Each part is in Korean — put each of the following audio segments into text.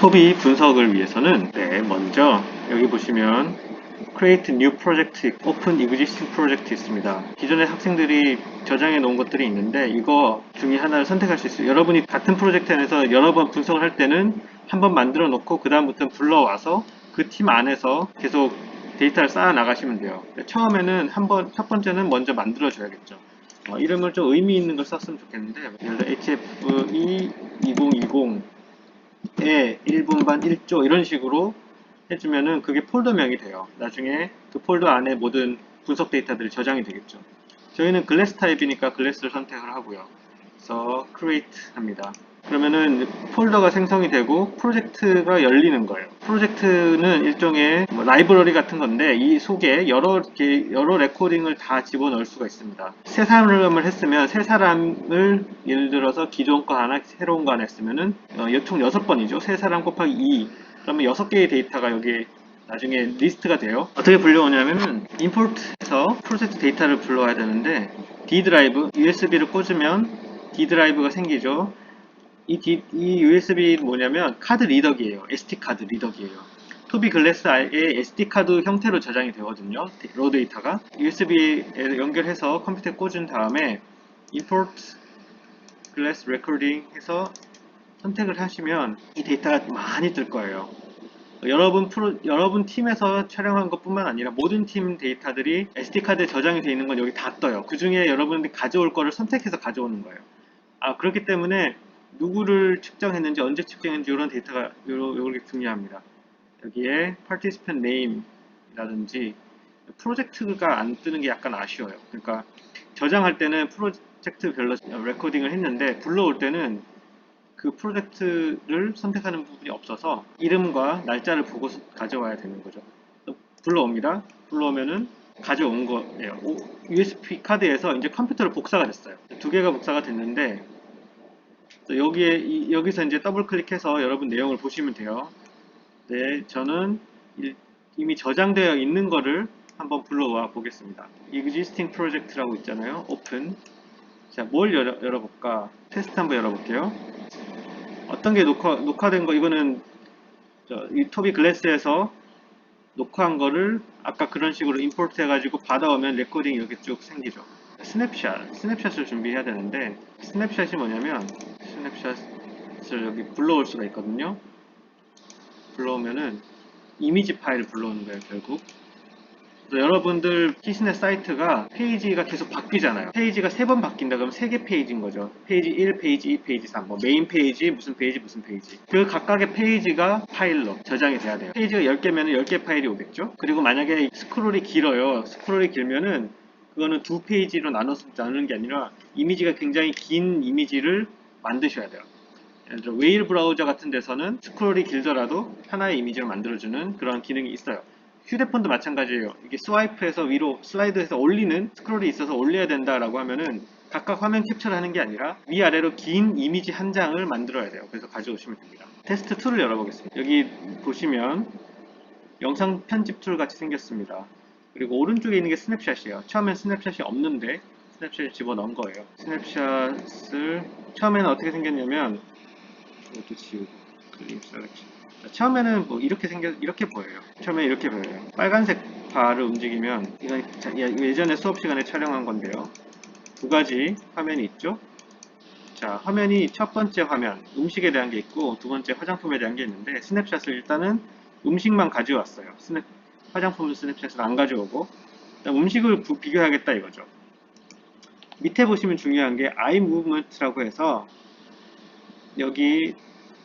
토비 분석을 위해서는 먼저 여기 보시면 Create New Project, Open Existing Project 있습니다. 기존의 학생들이 저장해 놓은 것들이 있는데 이거 중에 하나를 선택할 수 있어요. 여러분이 같은 프로젝트 안에서 여러 번 분석을 할 때는 한번 만들어 놓고 그 다음부터 불러와서 그 팀 안에서 계속 데이터를 쌓아 나가시면 돼요. 처음에는 첫 번째는 먼저 만들어 줘야겠죠. 이름을 좀 의미 있는 걸 썼으면 좋겠는데 예를 들어 HFE 2020에 1분반 1조 이런 식으로 해주면은 그게 폴더명이 돼요. 나중에 그 폴더 안에 모든 분석 데이터들이 저장이 되겠죠. 저희는 글래스 타입이니까 글래스를 선택을 하고요. 그래서 create 합니다. 그러면은 폴더가 생성이 되고 프로젝트가 열리는 거예요. 프로젝트는 일종의 라이브러리 같은 건데 이 속에 여러 레코딩을 다 집어넣을 수가 있습니다. 세 사람을 했으면 세 사람을 예를 들어서 기존 거 하나 새로운 거 하나 했으면은 총 6번이죠. 세 사람 곱하기 2 그러면 6개의 데이터가 여기에 나중에 리스트가 돼요. 어떻게 불러오냐면은 import에서 프로젝트 데이터를 불러와야 되는데 D 드라이브 USB를 꽂으면 D 드라이브가 생기죠. 이 USB 뭐냐면 카드 리더기예요. SD 카드 리더기예요. 토비 글래스에 SD 카드 형태로 저장이 되거든요. 로 데이터가 USB에 연결해서 컴퓨터에 꽂은 다음에 import glass recording 해서 선택을 하시면 이 데이터가 많이 뜰 거예요. 여러분 팀에서 촬영한 것뿐만 아니라 모든 팀 데이터들이 SD카드에 저장이 되어 있는 건 여기 다 떠요. 그 중에 여러분들이 가져올 거를 선택해서 가져오는 거예요. 그렇기 때문에 누구를 측정했는지 언제 측정했는지 이런 데이터가 요게 중요합니다. 여기에 participant name이라든지 프로젝트가 안 뜨는 게 약간 아쉬워요. 그러니까 저장할 때는 프로젝트별로 레코딩을 했는데 불러올 때는 그 프로젝트를 선택하는 부분이 없어서 이름과 날짜를 보고 가져와야 되는 거죠. 불러옵니다. 불러오면은 가져온 거예요. USB 카드에서 이제 컴퓨터로 복사가 됐어요. 두 개가 복사가 됐는데 여기서 이제 더블 클릭해서 여러분 내용을 보시면 돼요. 네, 저는 이미 저장되어 있는 거를 한번 불러와 보겠습니다. Existing Project라고 있잖아요. Open. 자, 뭘 열어볼까? 테스트 한번 열어볼게요. 어떤 게 녹화된 거, 이거는 이 토비 글래스에서 녹화한 거를 아까 그런 식으로 임포트 해가지고 받아오면 레코딩이 이렇게 쭉 생기죠. 스냅샷을 준비해야 되는데 스냅샷이 뭐냐면 스냅샷을 여기 불러올 수가 있거든요. 불러오면은 이미지 파일을 불러오는 거예요, 결국. 여러분들 피스넷 사이트가 페이지가 계속 바뀌잖아요. 페이지가 3번 바뀐다 그러면 3개 페이지인 거죠. 페이지 1, 페이지 2, 페이지 3, 뭐 메인 페이지, 무슨 페이지, 무슨 페이지. 그 각각의 페이지가 파일로 저장이 돼야 돼요. 페이지가 10개면 10개 파일이 오겠죠. 그리고 만약에 스크롤이 길어요. 스크롤이 길면은 그거는 2페이지로 나눠서 나누는 게 아니라 이미지가 굉장히 긴 이미지를 만드셔야 돼요. 예를 들어 웨일 브라우저 같은 데서는 스크롤이 길더라도 하나의 이미지를 만들어주는 그런 기능이 있어요. 휴대폰도 마찬가지예요. 이게 스와이프해서 위로 슬라이드해서 올리는 스크롤이 있어서 올려야 된다라고 하면은 각각 화면 캡처를 하는 게 아니라 위아래로 긴 이미지 한 장을 만들어야 돼요. 그래서 가져오시면 됩니다. 테스트 툴을 열어보겠습니다. 여기 보시면 영상 편집 툴 같이 생겼습니다. 그리고 오른쪽에 있는 게 스냅샷이에요. 처음엔 스냅샷이 없는데 스냅샷을 집어넣은 거예요. 스냅샷을 처음에는 어떻게 생겼냐면 이것도 지우고 클립 셀렉션. 처음에는 뭐 이렇게 보여요. 처음에 이렇게 보여요. 빨간색 바를 움직이면 이건 예전에 수업 시간에 촬영한 건데요. 두 가지 화면이 있죠. 자, 화면이 첫 번째 화면 음식에 대한 게 있고 두 번째 화장품에 대한 게 있는데 스냅샷을 일단은 음식만 가져왔어요. 화장품 스냅샷을 안 가져오고 일단 음식을 비교하겠다 이거죠. 밑에 보시면 중요한 게 아이 무브먼트라고 해서 여기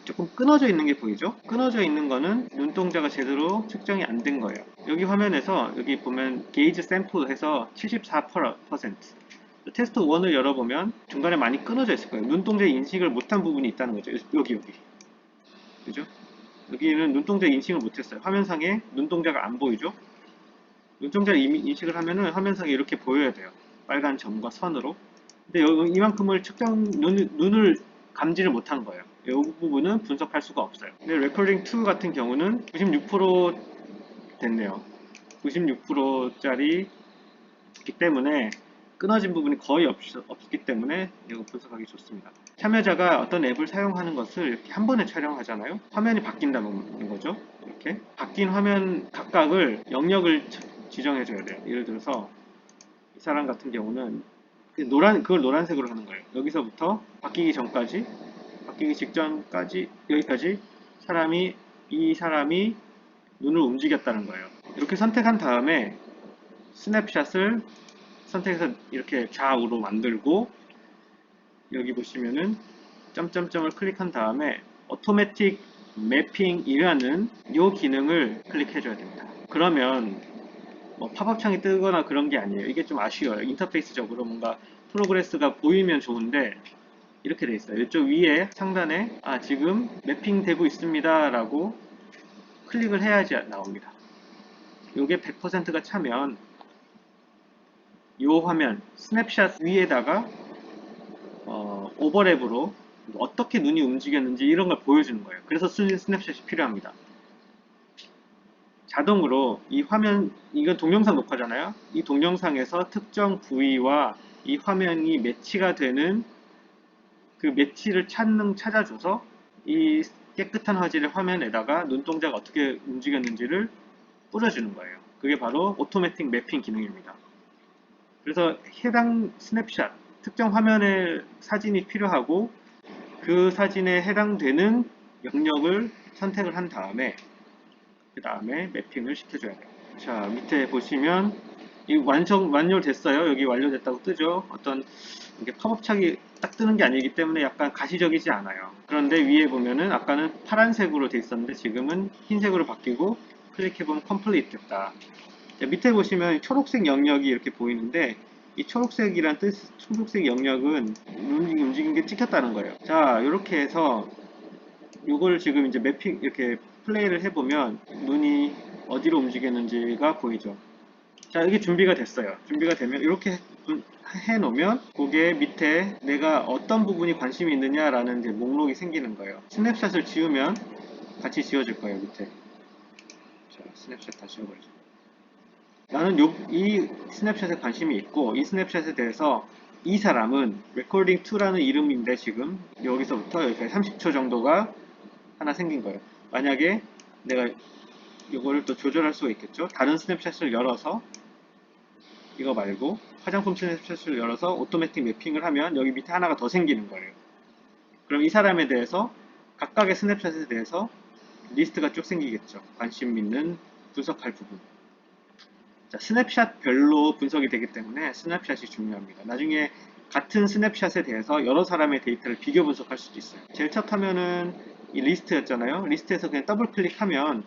조금 끊어져 있는 게 보이죠? 끊어져 있는 거는 눈동자가 제대로 측정이 안 된 거예요. 여기 화면에서 여기 보면 게이지 샘플 해서 74%. 테스트 1을 열어보면 중간에 많이 끊어져 있을 거예요. 눈동자 인식을 못한 부분이 있다는 거죠. 여기. 그죠? 여기는 눈동자 인식을 못했어요. 화면상에 눈동자가 안 보이죠? 눈동자를 인식을 하면은 화면상에 이렇게 보여야 돼요. 빨간 점과 선으로. 근데 이만큼을 눈을 감지를 못한 거예요. 이 부분은 분석할 수가 없어요. 근데 레코딩 2 같은 경우는 96% 됐네요. 96%짜리이기 때문에 끊어진 부분이 거의 없기 때문에 이거 분석하기 좋습니다. 참여자가 어떤 앱을 사용하는 것을 이렇게 한 번에 촬영하잖아요. 화면이 바뀐다는 거죠. 이렇게 바뀐 화면 각각을 영역을 지정해 줘야 돼요. 예를 들어서 이 사람 같은 경우는 그걸 노란색으로 하는 거예요. 여기서부터 바뀌기 전까지, 바뀌기 직전까지, 여기까지 이 사람이 눈을 움직였다는 거예요. 이렇게 선택한 다음에 스냅샷을 선택해서 이렇게 좌우로 만들고, 여기 보시면은 점점점을 클릭한 다음에 오토매틱 매핑이라는 이 기능을 클릭해 줘야 됩니다. 그러면 뭐 팝업 창이 뜨거나 그런 게 아니에요. 이게 좀 아쉬워요. 인터페이스적으로 뭔가 프로그레스가 보이면 좋은데 이렇게 돼 있어요. 이쪽 위에 상단에 지금 매핑 되고 있습니다 라고 클릭을 해야지 나옵니다. 이게 100%가 차면 이 화면 스냅샷 위에다가 오버랩으로 어떻게 눈이 움직였는지 이런 걸 보여주는 거예요. 그래서 스냅샷이 필요합니다. 자동으로 이 화면, 이건 동영상 녹화잖아요. 이 동영상에서 특정 부위와 이 화면이 매치가 되는 그 매치를 찾아줘서 이 깨끗한 화질의 화면에다가 눈동자가 어떻게 움직였는지를 뿌려주는 거예요. 그게 바로 오토매틱 매핑 기능입니다. 그래서 해당 스냅샷, 특정 화면의 사진이 필요하고 그 사진에 해당되는 영역을 선택을 한 다음에 그 다음에 매핑을 시켜줘야 돼요. 자, 밑에 보시면 이 완료됐어요. 여기 완료됐다고 뜨죠. 어떤 이게 팝업 창이 딱 뜨는 게 아니기 때문에 약간 가시적이지 않아요. 그런데 위에 보면은 아까는 파란색으로 돼 있었는데 지금은 흰색으로 바뀌고 클릭해보면 컴플리트 됐다. 자, 밑에 보시면 초록색 영역이 이렇게 보이는데 이 초록색이란 초록색 영역은 눈이 움직인 게 찍혔다는 거예요. 자, 이렇게 해서 이걸 지금 이제 매핑 이렇게 플레이를 해보면 눈이 어디로 움직였는지가 보이죠. 자, 이게 준비가 됐어요. 준비가 되면 이렇게 해놓으면 그게 밑에 내가 어떤 부분이 관심이 있느냐라는 이제 목록이 생기는 거예요. 스냅샷을 지우면 같이 지워질 거예요, 밑에. 자, 스냅샷 다시 지워버리죠. 나는 이 스냅샷에 관심이 있고 이 스냅샷에 대해서 이 사람은 recording2라는 이름인데 지금 여기서부터 여기까지 30초 정도가 하나 생긴 거예요. 만약에 내가 이거를 또 조절할 수가 있겠죠. 다른 스냅샷을 열어서 이거 말고 화장품 스냅샷을 열어서 오토매틱 매핑을 하면 여기 밑에 하나가 더 생기는 거예요. 그럼 이 사람에 대해서 각각의 스냅샷에 대해서 리스트가 쭉 생기겠죠. 관심 있는 분석할 부분. 자, 스냅샷별로 분석이 되기 때문에 스냅샷이 중요합니다. 나중에 같은 스냅샷에 대해서 여러 사람의 데이터를 비교 분석할 수도 있어요. 제일 첫 화면은 이 리스트였잖아요. 리스트에서 그냥 더블 클릭하면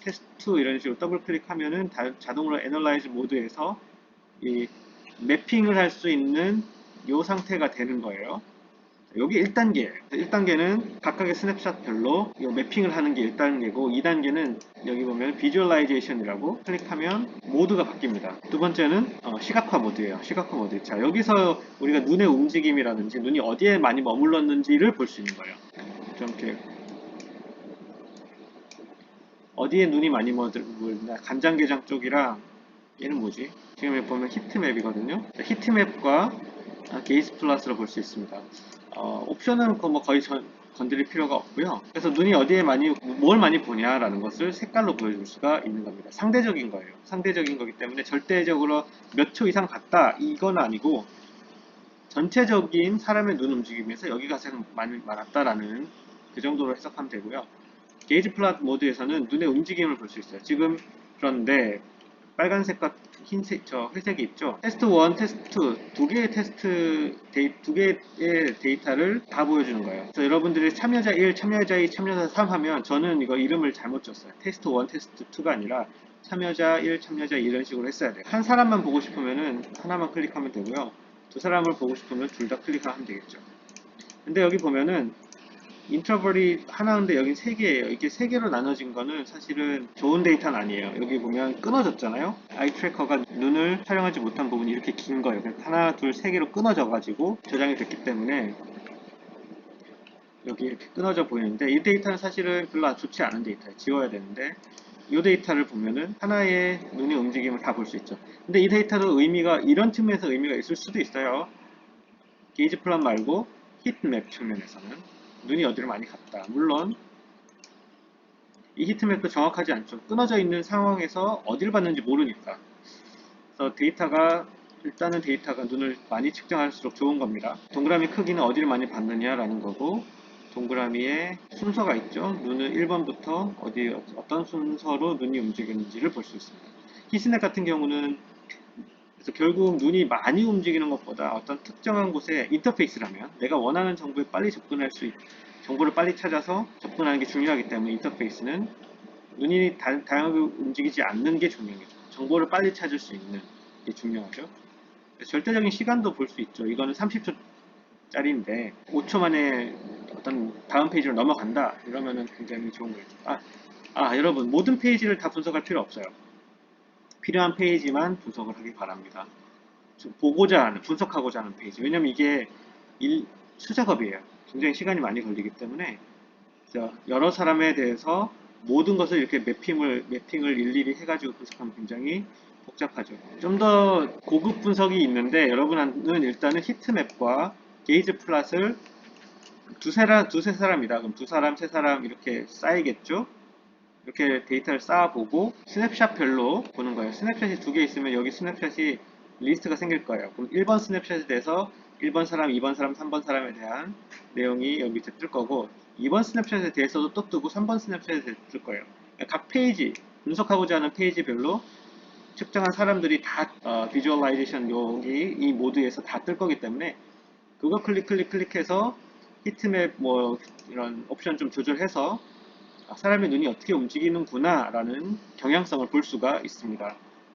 테스트2 이런 식으로 더블 클릭하면은 자동으로 애널라이즈 모드에서 이 매핑을 할 수 있는 이 상태가 되는 거예요. 여기 1단계예요. 1단계는 각각의 스냅샷별로 이 매핑을 하는 게 1단계고 2단계는 여기 보면 비주얼라이제이션이라고 클릭하면 모드가 바뀝니다. 두 번째는 시각화 모드예요. 시각화 모드. 자, 여기서 우리가 눈의 움직임이라든지 눈이 어디에 많이 머물렀는지를 볼 수 있는 거예요. 좀 이렇게 어디에 눈이 많이 머물나 간장게장 쪽이랑 얘는 뭐지? 지금 여기 보면 히트맵이거든요. 히트맵과 게이즈 플러스로 볼 수 있습니다. 옵션은 뭐 거의 건드릴 필요가 없고요. 그래서 눈이 어디에 뭘 많이 보냐라는 것을 색깔로 보여줄 수가 있는 겁니다. 상대적인 거예요. 상대적인 거기 때문에 절대적으로 몇 초 이상 갔다 이건 아니고 전체적인 사람의 눈 움직임에서 여기가 가장 많았다라는 그 정도로 해석하면 되고요. 게이지 플랫 모드에서는 눈의 움직임을 볼 수 있어요. 지금 그런데 빨간색과 흰색, 회색이 있죠. 테스트 1, 테스트 2, 두 개의 데이터를 다 보여주는 거예요. 그래서 여러분들이 참여자 1, 참여자 2, 참여자 3 하면 저는 이거 이름을 잘못 줬어요. 테스트 1, 테스트 2가 아니라 참여자 1, 참여자 2 이런 식으로 했어야 돼요. 한 사람만 보고 싶으면은 하나만 클릭하면 되고요. 두 사람을 보고 싶으면 둘 다 클릭하면 되겠죠. 근데 여기 보면은 인터벌이 하나인데 여기 3개예요. 이게 3개로 나눠진 거는 사실은 좋은 데이터는 아니에요. 여기 보면 끊어졌잖아요. 아이 트래커가 눈을 촬영하지 못한 부분이 이렇게 긴 거예요. 하나, 둘, 3개로 끊어져 가지고 저장이 됐기 때문에 여기 이렇게 끊어져 보이는데 이 데이터는 사실은 별로 좋지 않은 데이터예요. 지워야 되는데 이 데이터를 보면은 하나의 눈의 움직임을 다 볼 수 있죠. 근데 이 데이터도 이런 측면에서 의미가 있을 수도 있어요. 게이지 플랫 말고 히트맵 측면에서는 눈이 어디로 많이 갔다. 물론 이 히트맵도 정확하지 않죠. 끊어져 있는 상황에서 어딜 봤는지 모르니까. 그래서 일단은 데이터가 눈을 많이 측정할수록 좋은 겁니다. 동그라미 크기는 어디를 많이 봤느냐라는 거고, 동그라미에 순서가 있죠. 눈을 1번부터 어떤 순서로 눈이 움직였는지를 볼 수 있습니다. 히스넷 같은 경우는 그래서 결국 눈이 많이 움직이는 것보다 어떤 특정한 곳에 인터페이스라면 내가 원하는 정보에 빨리 정보를 빨리 찾아서 접근하는 게 중요하기 때문에 인터페이스는 눈이 다양하게 움직이지 않는 게 중요해요. 정보를 빨리 찾을 수 있는 게 중요하죠. 절대적인 시간도 볼 수 있죠. 이거는 30초짜리인데 5초 만에 어떤 다음 페이지로 넘어간다 이러면은 굉장히 좋은 거죠. 여러분 모든 페이지를 다 분석할 필요 없어요. 필요한 페이지만 분석을 하길 바랍니다. 분석하고자 하는 페이지. 왜냐면 이게 수작업이에요. 굉장히 시간이 많이 걸리기 때문에 여러 사람에 대해서 모든 것을 이렇게 매핑을 일일이 해가지고 분석하면 굉장히 복잡하죠. 좀 더 고급 분석이 있는데 여러분은 일단은 히트맵과 게이지 플랫을 두세 사람이다. 그럼 두 사람, 세 사람 이렇게 쌓이겠죠? 이렇게 데이터를 쌓아보고 스냅샷별로 보는 거예요. 스냅샷이 두 개 있으면 여기 스냅샷이 리스트가 생길 거예요. 그럼 1번 스냅샷에 대해서 1번 사람, 2번 사람, 3번 사람에 대한 내용이 여기 밑에 뜰 거고 2번 스냅샷에 대해서도 또 뜨고 3번 스냅샷에 대해서 뜰 거예요. 각 페이지, 분석하고자 하는 페이지별로 측정한 사람들이 다 비주얼라이제이션 여기 이 모드에서 다 뜰 거기 때문에 그거 클릭해서 히트맵 뭐 이런 옵션 좀 조절해서 사람의 눈이 어떻게 움직이는구나 라는 경향성을 볼 수가 있습니다.